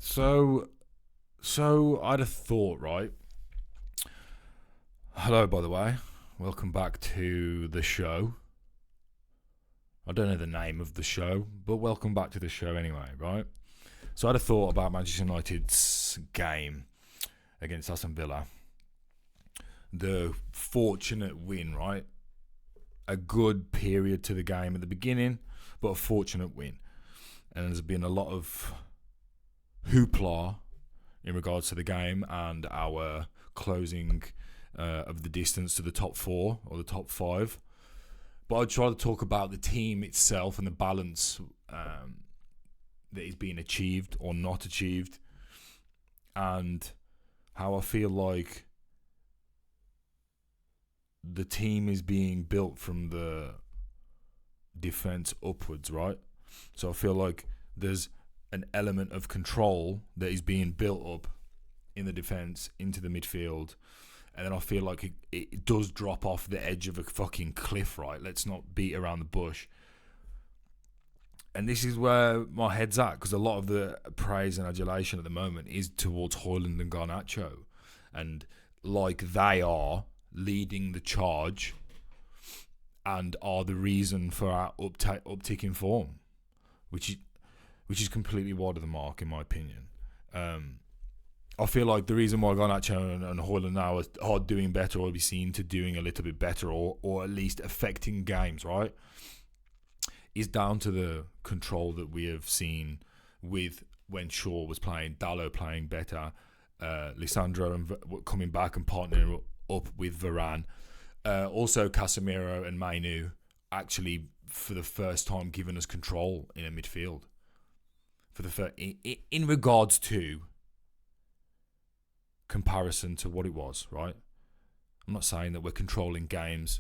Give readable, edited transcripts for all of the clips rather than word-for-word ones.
So, I had a thought, right? Hello, by the way. Welcome back to the show. I don't know the name of the show, but welcome back to the show anyway, right? So I had a thought about Manchester United's game against Aston Villa. The fortunate win, right? A good period to the game at the beginning, but a fortunate win. And there's been a lot of hoopla in regards to the game and our closing of the distance to the top four or the top five. But I'd try to talk about the team itself and the balance that is being achieved or not achieved, and how I feel like the team is being built from the defense upwards, right? So I feel like there's an element of control that is being built up in the defense into the midfield, and then I feel like it does drop off the edge of a fucking cliff, right? Let's not beat around the bush. And this is where my head's at, because a lot of the praise and adulation at the moment is towards Hojlund and Garnacho, and like they are leading the charge and are the reason for our uptick in form, which is completely wide of the mark in my opinion. I feel like the reason why Garnacho and Hojlund now are doing better, or be seen to doing a little bit better, or at least affecting games, right, is down to the control that we have seen with when Shaw was playing, Dalot playing better, Lisandro and coming back and partnering up with Varane. Also Casemiro and Mainu actually for the first time giving us control in a midfield. For the in regards to comparison to what it was, right? I'm not saying that we're controlling games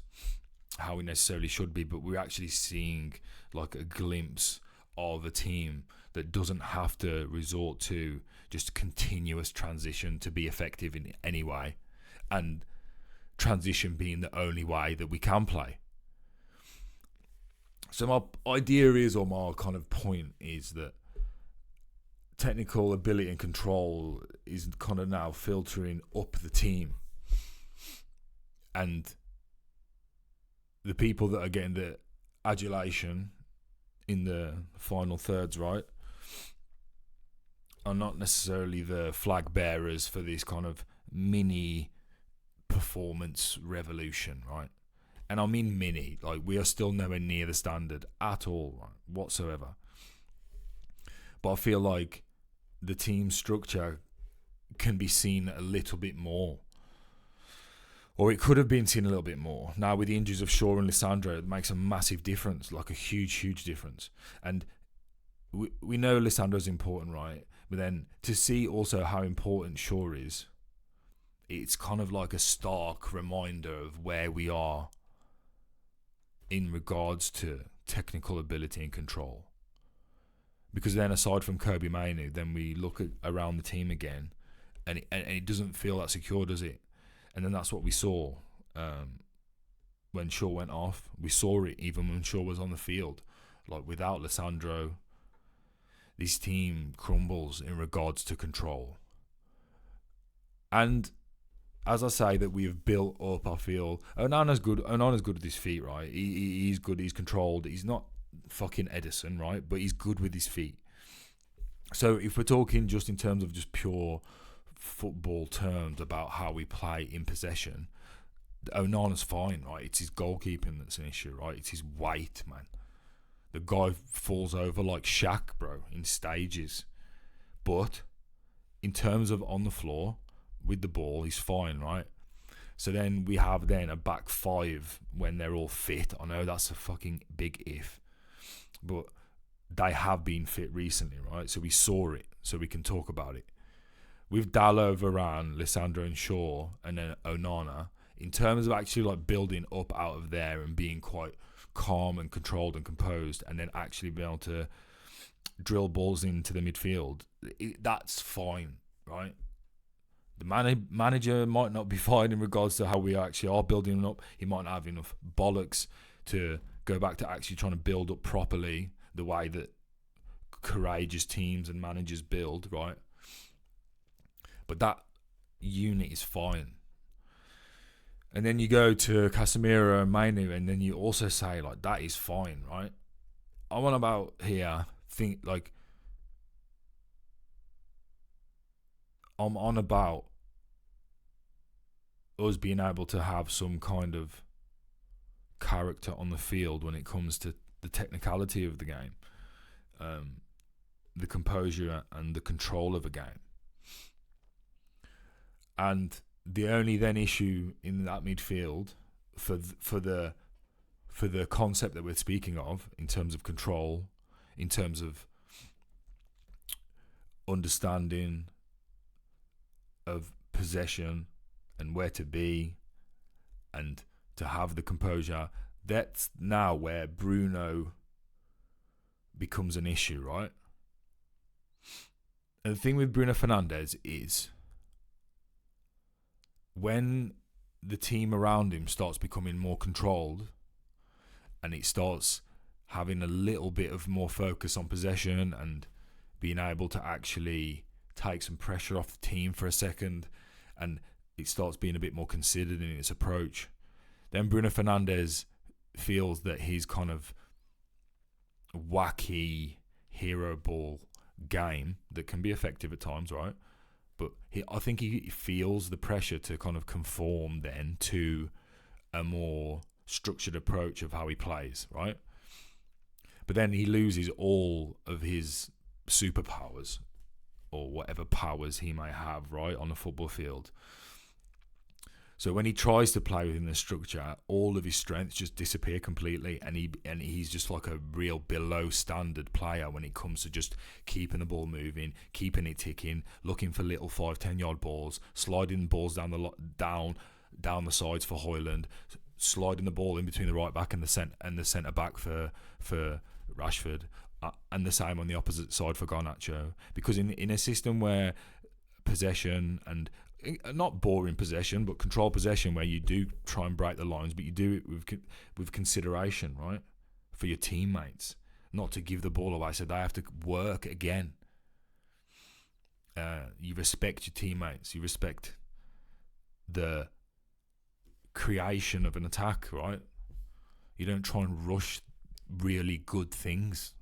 how we necessarily should be, but we're actually seeing like a glimpse of a team that doesn't have to resort to just continuous transition to be effective in any way, and transition being the only way that we can play. So my idea is, or my kind of point is, that technical ability and control is kind of now filtering up the team, and the people that are getting the adulation in the final thirds, right, are not necessarily the flag bearers for this kind of mini performance revolution, right? And I mean mini, like we are still nowhere near the standard at all, right, whatsoever. But I feel like the team structure can be seen a little bit more, or it could have been seen a little bit more. Now with the injuries of Shaw and Lisandro, it makes a massive difference, like a huge difference. And we know Lisandro's important, right? But then to see also how important Shaw is, it's kind of like a stark reminder of where we are in regards to technical ability and control. Because then aside from Kobe Mainu, then we look at around the team again, and it doesn't feel that secure, does it? And then that's what we saw when Shaw went off. We saw it even when Shaw was on the field. Like without Lisandro, this team crumbles in regards to control. And as I say that we've built up, I feel Onana's good. Onana's good with his feet, right? He's good. He's controlled. He's not fucking Edison, right? But he's good with his feet. So if we're talking just in terms of just pure football terms about how we play in possession, Onana's fine, right? It's his goalkeeping that's an issue, right? It's his weight, man. The guy falls over like Shaq, bro, in stages. But in terms of on the floor with the ball, he's fine, right? So then we have then a back five when they're all fit. I know that's a fucking big if, but they have been fit recently, right? So we saw it, so we can talk about it. With Dalot, Varane, Lisandro and Shaw, and then Onana, in terms of actually like building up out of there and being quite calm and controlled and composed, and then actually being able to drill balls into the midfield, that's fine, right? The manager might not be fine in regards to how we actually are building up. He might not have enough bollocks to go back to actually trying to build up properly the way that courageous teams and managers build, right? But that unit is fine. And then you go to Casemiro and Mainu, and then you also say, like, that is fine, right? I'm on about here, I'm on about us being able to have some kind of character on the field when it comes to the technicality of the game, the composure and the control of a game. And the only then issue in that midfield for the concept that we're speaking of, in terms of control, in terms of understanding of possession and where to be and to have the composure, that's now where Bruno becomes an issue, right? And the thing with Bruno Fernandes is, when the team around him starts becoming more controlled and it starts having a little bit of more focus on possession and being able to actually take some pressure off the team for a second, and it starts being a bit more considered in its approach, then Bruno Fernandes feels that his kind of wacky hero ball game that can be effective at times, right? But I think he feels the pressure to kind of conform then to a more structured approach of how he plays, right? But then he loses all of his superpowers, or whatever powers he may have, right, on the football field. So when he tries to play within the structure, all of his strengths just disappear completely, and he's just like a real below standard player when it comes to just keeping the ball moving, keeping it ticking, looking for little 5-10 yard balls, sliding balls down the sides for Hojlund, sliding the ball in between the right back and the centre back for Rashford, and the same on the opposite side for Garnacho. Because in a system where possession, and not boring possession, but control possession, where you do try and break the lines, but you do it with consideration, right, for your teammates, not to give the ball away so they have to work again. You respect your teammates, you respect the creation of an attack, right? You don't try and rush really good things.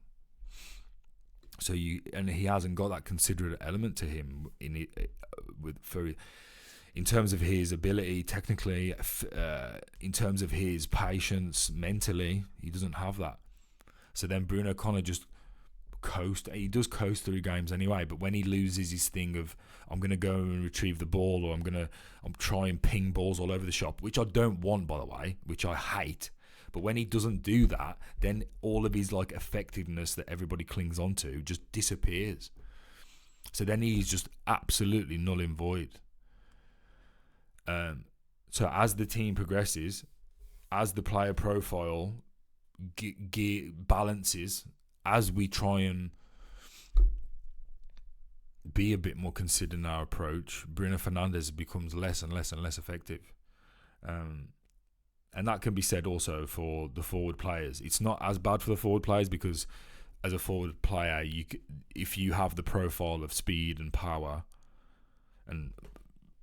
So and he hasn't got that considerate element to him in terms of his ability technically, in terms of his patience mentally. He doesn't have that. So then Bruno kind of just he does coast through games anyway, but when he loses his thing of, I'm going to go and retrieve the ball, or I'm trying ping balls all over the shop, which I don't want, by the way, which I hate. But when he doesn't do that, then all of his like effectiveness that everybody clings onto just disappears. So then he's just absolutely null and void. So as the team progresses, as the player profile balances, as we try and be a bit more considered in our approach, Bruno Fernandes becomes less and less and less effective. And that can be said also for the forward players. It's not as bad for the forward players, because as a forward player, if you have the profile of speed and power, and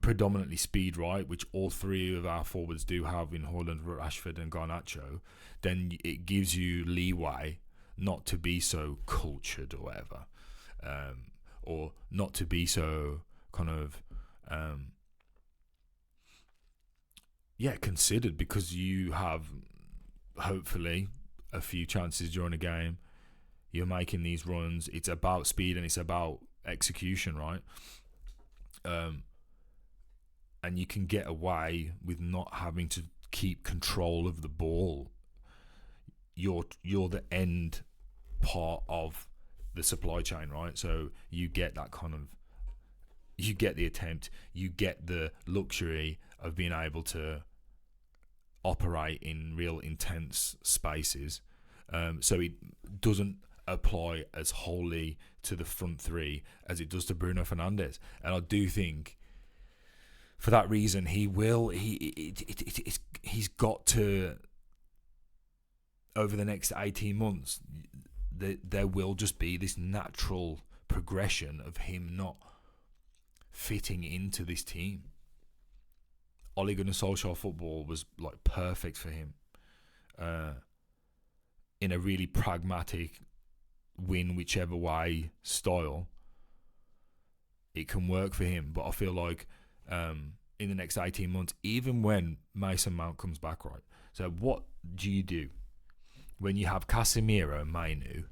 predominantly speed, right, which all three of our forwards do have in Hojlund, Rashford and Garnacho, then it gives you leeway not to be so cultured or whatever, or not to be so kind of considered, because you have hopefully a few chances during a game. You're making these runs. It's about speed and it's about execution, right? And you can get away with not having to keep control of the ball. You're the end part of the supply chain, right? So you get that kind of, you get the attempt, you get the luxury of being able to operate in real intense spaces. So it doesn't apply as wholly to the front three as it does to Bruno Fernandes. And I do think for that reason, he's got to, over the next 18 months, there will just be this natural progression of him not fitting into this team. Ole Gunnar Solskjaer football was like perfect for him, in a really pragmatic, win whichever way style. It can work for him, but I feel like in the next 18 months, even when Mason Mount comes back, right? So what do you do when you have Casemiro, Mainu,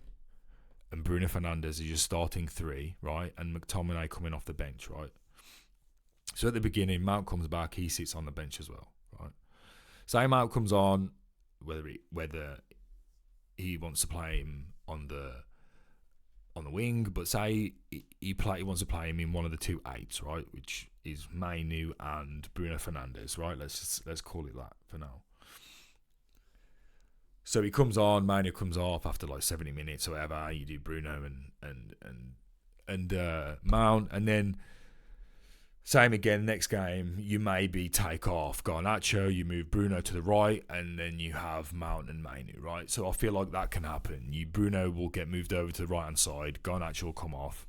and Bruno Fernandes as your starting three, right? And McTominay coming off the bench, right? So at the beginning, Mount comes back, he sits on the bench as well, right? Say Mount comes on, whether he wants to play him on the wing, but say he wants to play him in one of the two eights, right? Which is Mainu and Bruno Fernandes, right? Let's call it that for now. So he comes on, Mainu comes off after like 70 minutes or whatever. You do Bruno and Mount, and then same again, next game, you maybe take off Garnacho, you move Bruno to the right, and then you have Mount and Mainu, right? So I feel like that can happen. Bruno will get moved over to the right-hand side, Garnacho will come off.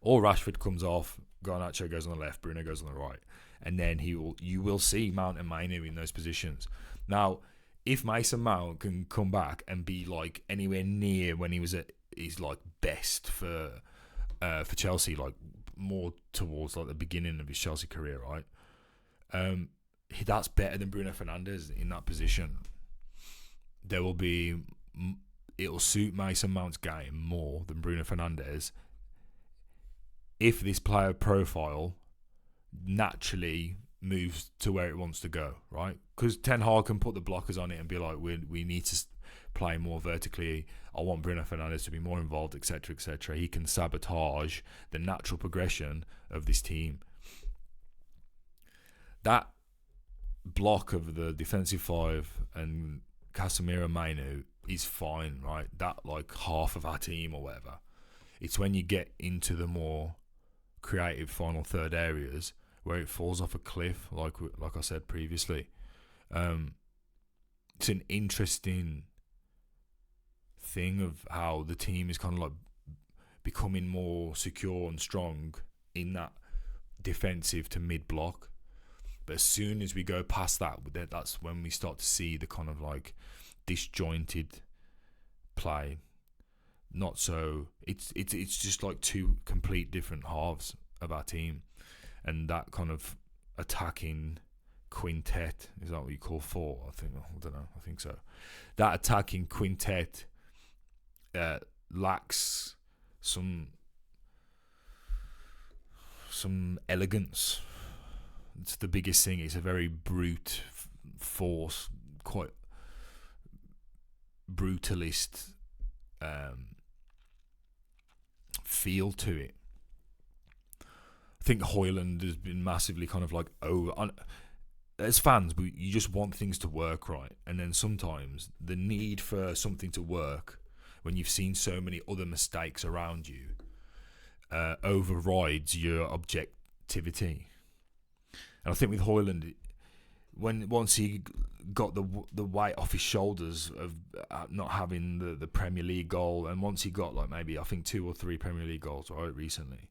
Or Rashford comes off, Garnacho goes on the left, Bruno goes on the right. And then you will see Mount and Mainu in those positions. Now, if Mason Mount can come back and be like anywhere near when he was at his like best for Chelsea, like more towards like the beginning of his Chelsea career, right? That's better than Bruno Fernandes in that position. It'll suit Mason Mount's game more than Bruno Fernandes if this player profile naturally moves to where it wants to go, right? Because Ten Hag can put the blockers on it and be like, we need to play more vertically. I want Bruno Fernandes to be more involved, etc., etc. He can sabotage the natural progression of this team. That block of the defensive five and Casemiro, Mainu is fine, right? That like half of our team or whatever. It's when you get into the more creative final third areas where it falls off a cliff, like I said previously. It's an interesting thing of how the team is kind of like becoming more secure and strong in that defensive to mid block. But as soon as we go past that, that's when we start to see the kind of like disjointed play. Not so. It's just like two complete different halves of our team, and that kind of attacking quintet, is that what you call four? I don't know. I think so. That attacking quintet lacks some elegance. It's the biggest thing. It's a very brute force, quite brutalist feel to it. I think Hojlund has been massively kind of like as fans, you just want things to work right, and then sometimes the need for something to work when you've seen so many other mistakes around you overrides your objectivity. And I think with Hojlund, once he got the weight off his shoulders of not having the Premier League goal, and once he got like maybe I think 2 or 3 Premier League goals right recently,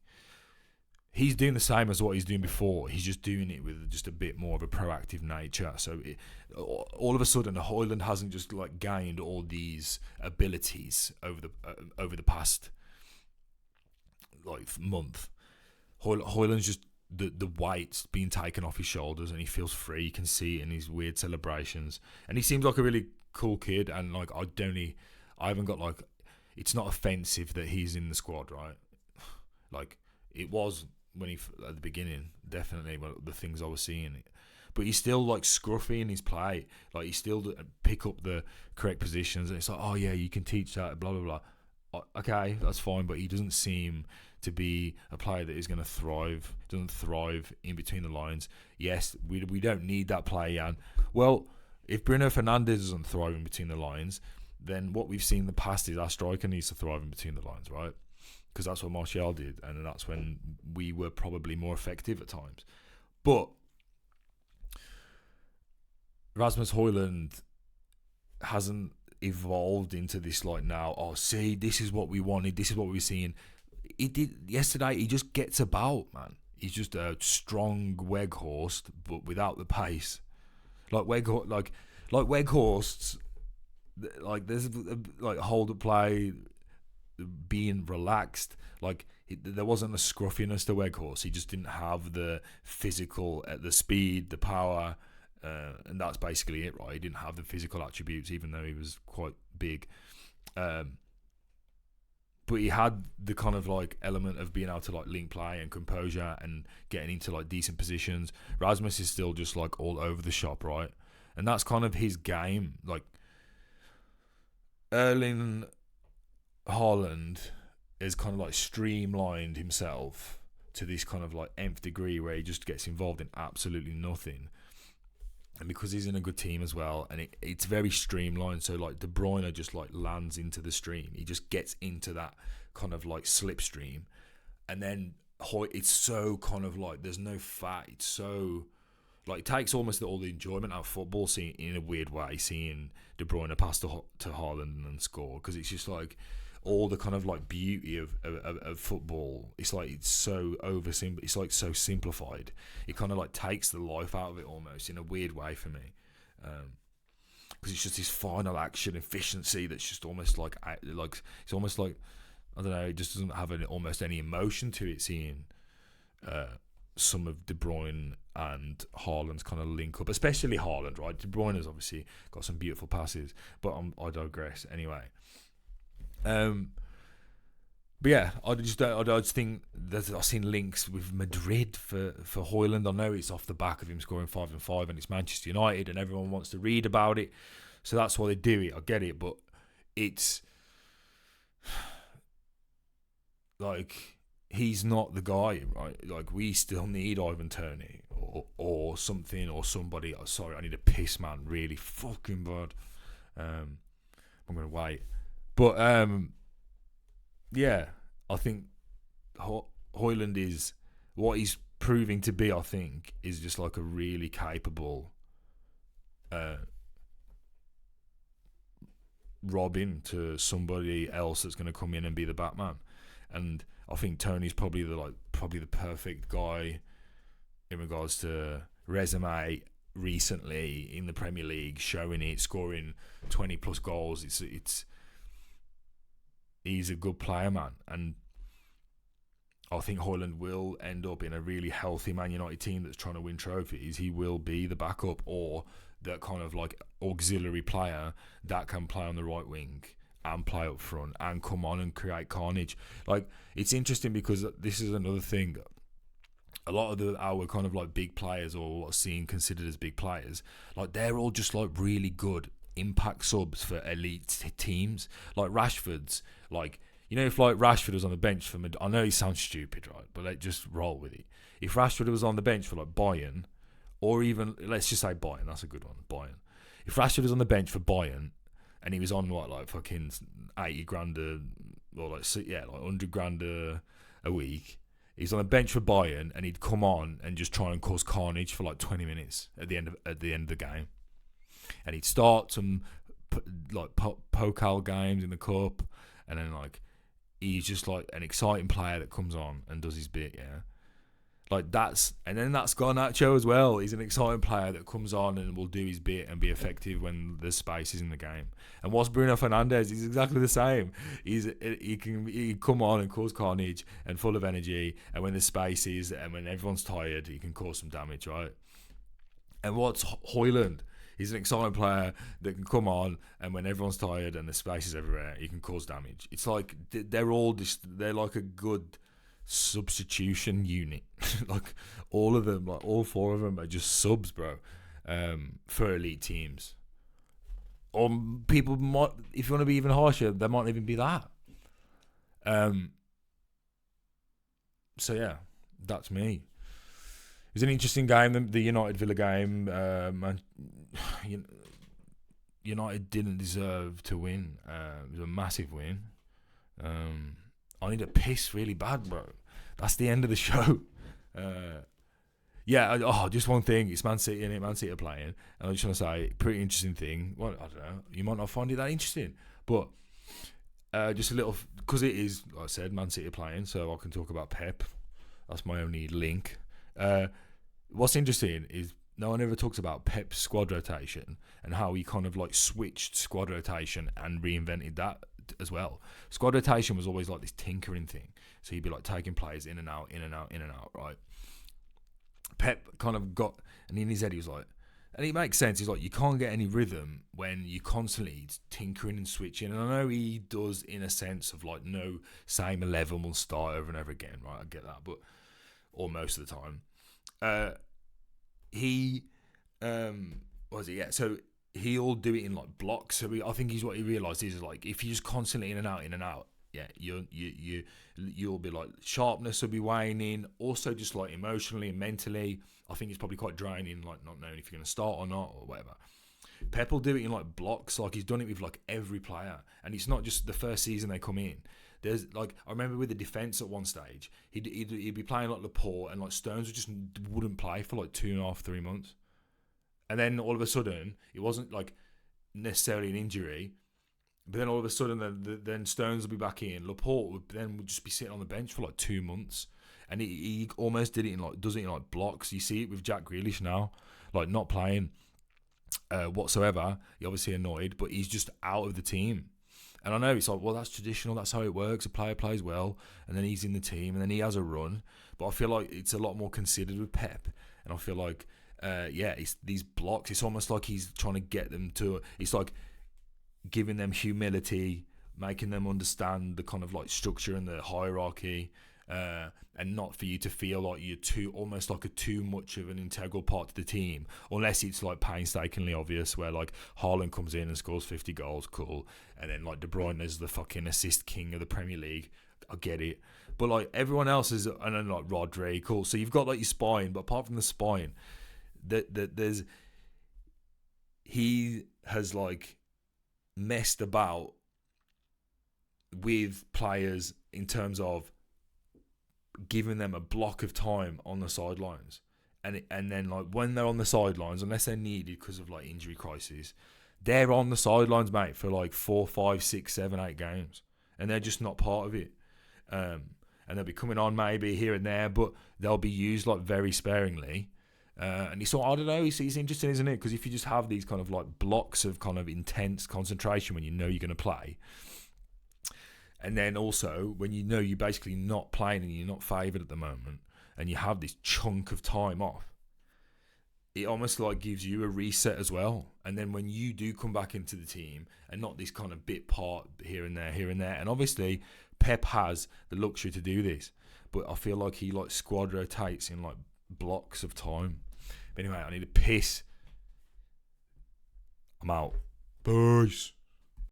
he's doing the same as what he's doing before. He's just doing it with just a bit more of a proactive nature. So all of a sudden, Hojlund hasn't just like gained all these abilities over the past like month. Hojlund's just the weight's being taken off his shoulders, and he feels free. You can see it in his weird celebrations, and he seems like a really cool kid. And like I haven't got like, it's not offensive that he's in the squad, right? Like it was when at the beginning, definitely the things I was seeing. But he's still like scruffy in his play. Like he still pick up the correct positions, and it's like, oh yeah, you can teach that, blah blah blah. Okay, that's fine, but he doesn't seem to be a player that is going to thrive. Doesn't thrive in between the lines. Yes, we don't need that player, Jan. Well, if Bruno Fernandes doesn't thrive in between the lines, then what we've seen in the past is our striker needs to thrive in between the lines, right? Because that's what Martial did, and that's when we were probably more effective at times. But Rasmus Hojlund hasn't evolved into this like now, oh see, this is what we wanted, this is what we were seeing. He did yesterday. He just gets about, man. he's just a strong Weghorst, but without the pace. Like Weghorsts, like there's like hold up play, being relaxed. Like there wasn't a scruffiness to Weghorst. He just didn't have the physical, the speed, the power, and that's basically it, right? He didn't have the physical attributes, even though he was quite big. But he had the kind of like element of being able to like link play and composure and getting into like decent positions. Rasmus is still just like all over the shop, right? And that's kind of his game. Like Erling Haaland has kind of like streamlined himself to this kind of like nth degree where he just gets involved in absolutely nothing. And because he's in a good team as well, and it's very streamlined, so like De Bruyne just like lands into the stream. He just gets into that kind of like slipstream, and then it's so kind of like there's no fat. It's so like it takes almost all the enjoyment out of football, seeing in a weird way, seeing De Bruyne pass to Haaland and score, because it's just like all the kind of like beauty of football. It's like it's so it's like so simplified. It kind of like takes the life out of it almost in a weird way for me, because it's just this final action efficiency that's just almost like it's almost like I don't know. It just doesn't have almost any emotion to it. Seeing some of De Bruyne and Haaland's kind of link up, especially Haaland, right? De Bruyne has obviously got some beautiful passes, but I digress anyway. But yeah, I just think that I've seen links with Madrid for Hojlund. I know it's off the back of him scoring 5 and 5, and it's Manchester United, and everyone wants to read about it, so that's why they do it. I get it, but it's like he's not the guy, right? Like we still need Ivan Toney or something or somebody. Oh, sorry, I need a piss, man. Really fucking bad. I'm gonna wait. But yeah, I think Hojlund is what he's proving to be. I think is just like a really capable Robin to somebody else that's going to come in and be the Batman. And I think Tony's probably the perfect guy in regards to resume recently in the Premier League, showing it, scoring 20 plus goals. He's a good player, man, and I think Hojlund will end up in a really healthy Man United team that's trying to win trophies. He will be the backup or that kind of like auxiliary player that can play on the right wing and play up front and come on and create carnage. Like, it's interesting because this is another thing. A lot of our kind of like big players, or what's seen considered as big players, like they're all just like really good impact subs for elite teams. Like Rashford's, like, you know, if like Rashford was on the bench for I know he sounds stupid, right, but like just roll with it. If Rashford was on the bench for like Bayern, or even let's just say Bayern, that's a good one, Bayern. If Rashford was on the bench for Bayern and he was on what, like fucking 80 grand or like 100 grand a week, he's on the bench for Bayern and he'd come on and just try and cause carnage for like 20 minutes at the end of the game. And he'd start some like Pokal games in the cup, and then like he's just like an exciting player that comes on and does his bit, yeah. Like that's garnacho as well. He's an exciting player that comes on and will do his bit and be effective when there's spaces in the game. And what's Bruno Fernandes? He's exactly the same. He can come on and cause carnage and full of energy. And when there's spaces and when everyone's tired, he can cause some damage, right? And what's Hojlund? He's an exciting player that can come on, and when everyone's tired and the space is everywhere, he can cause damage. It's like they're like a good substitution unit. Like all of them, like all four of them are just subs, bro, for elite teams. Or people might, if you want to be even harsher, there might even be that. So yeah, that's me. It was an interesting game, the United Villa game. United didn't deserve to win. It was a massive win. I need a piss really bad, bro. That's the end of the show. Just one thing. It's Man City, and Man City are playing. And I just want to say, pretty interesting thing. Well, I don't know. You might not find it that interesting, but just a little, because it is, like I said, Man City are playing, so I can talk about Pep. That's my only link. What's interesting is no one ever talks about Pep's squad rotation and how he kind of like switched squad rotation and reinvented that as well. Squad rotation was always like this tinkering thing. So he'd be like taking players in and out, right? Pep kind of got, and in his head he was like, and it makes sense. He's like, you can't get any rhythm when you constantly tinkering and switching. And I know he does in a sense of like, no, same 11 will start over and over again, right? I get that, but or most of the time, yeah. So he'll do it in like blocks. So I think what he realised is like, if you just constantly in and out, yeah, you'll be like, sharpness will be waning. Also, just like emotionally and mentally, I think it's probably quite draining, like not knowing if you're going to start or not or whatever. Pep will do it in like blocks, like he's done it with like every player, and it's not just the first season they come in. There's like, I remember with the defence at one stage, he'd be playing like Laporte, and like Stones just wouldn't play for like 2.5, 3 months, and then all of a sudden it wasn't like necessarily an injury. But then all of a sudden, then Stones will be back in. Laporte would just be sitting on the bench for like 2 months, and he almost does it in like blocks. You see it with Jack Grealish now, like not playing whatsoever. He obviously annoyed, but he's just out of the team. And I know it's like, well, that's traditional. That's how it works. A player plays well, and then he's in the team, and then he has a run. But I feel like it's a lot more considered with Pep, and I feel like, it's these blocks. It's almost like he's trying to get them to. It's like giving them humility, making them understand the kind of like structure and the hierarchy, and not for you to feel like you're too much of an integral part of the team, unless it's like painstakingly obvious, where like Haaland comes in and scores 50 goals, cool, and then like De Bruyne is the fucking assist king of the Premier League. I get it, but like everyone else is, and then like Rodri, cool. So you've got like your spine, but apart from the spine, he has like messed about with players in terms of giving them a block of time on the sidelines, and then like when they're on the sidelines, unless they're needed because of like injury crises, they're on the sidelines, mate, for like 4, 5, 6, 7, 8 games, and they're just not part of it. And they'll be coming on maybe here and there, but they'll be used like very sparingly. And it's, I don't know, it's interesting, isn't it? Because if you just have these kind of like blocks of kind of intense concentration when you know you're going to play, and then also when you know you're basically not playing and you're not favoured at the moment, and you have this chunk of time off, it almost like gives you a reset as well. And then when you do come back into the team, and not this kind of bit part here and there, and obviously Pep has the luxury to do this, but I feel like he like squad rotates in like blocks of time. But anyway, I need a piss. I'm out. Peace.